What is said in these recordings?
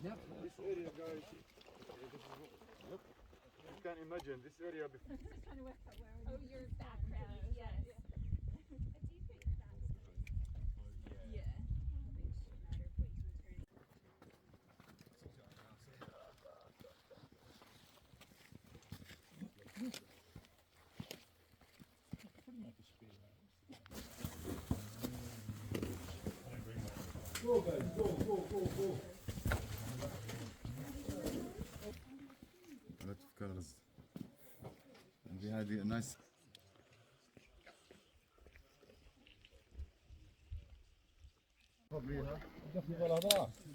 This area, guys, look, you can imagine this area before. Oh, your background, yes. Do you think that's yeah. It's just a matter of waiting to turn. Go guys, go. A lot of colors. And we had a nice.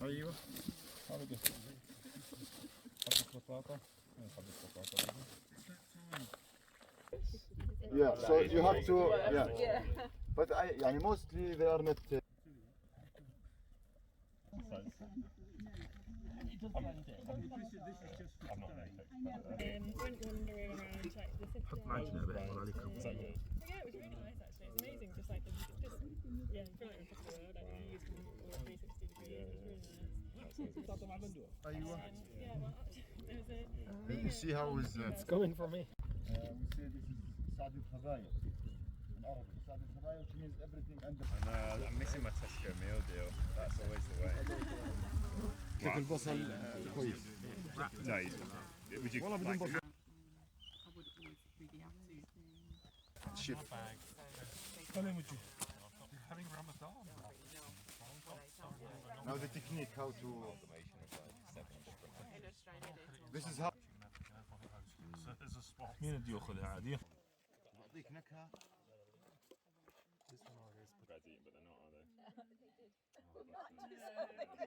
ايوه Yeah, so you have to, yeah. But يعني mostly they are not. Went wandering around like the city. Yeah, it was really nice actually. It's amazing, just like just yeah, you feel like you're in a different world. Like you use all 360 degrees. It was really nice. أيوة. Yeah, well, it was a. You see how is It's going for me. we say this is Saad al-Khabaaya in Arabic. Saad al-Khabaaya, which means everything under. I'm missing my Tesco meal deal. That's always the way. كيف البصل كويس. No, would you والله بدون بصل. Shift. Now the technique how to. This is how. مين اللي ياخذها عادي؟ بعطيك نكهة. Ready, but they're not, are they?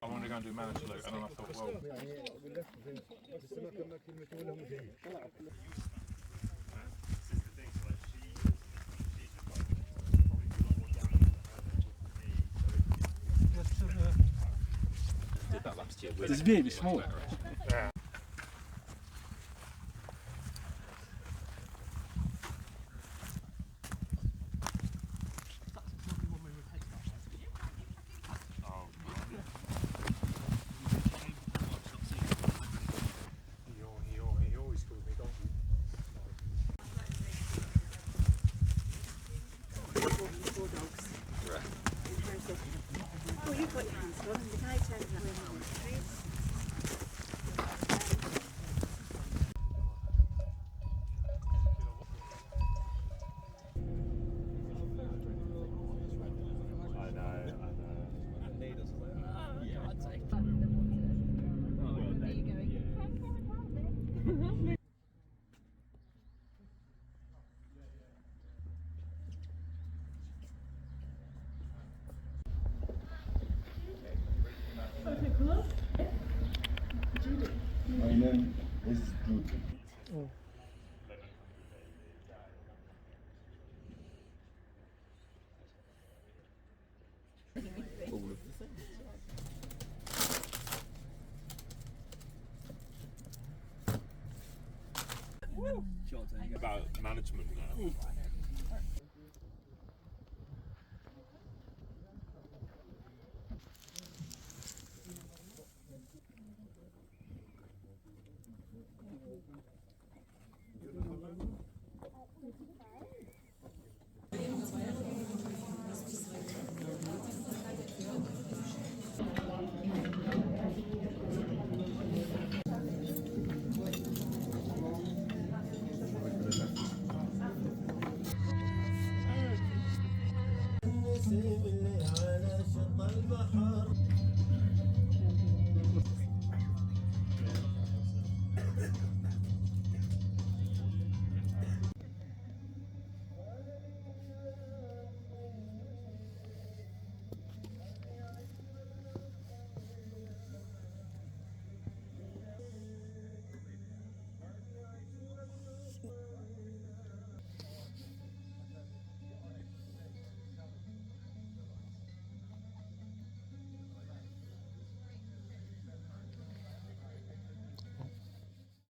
I wanted to go and do manager look, and then I thought, well, يعني بس ما كنا كلمة ولا مدري. did that last year. It's really small. He always called me donkey. Oh, you've got your hands full. Can I turn that around, please? I know. My name is Jude. About management now.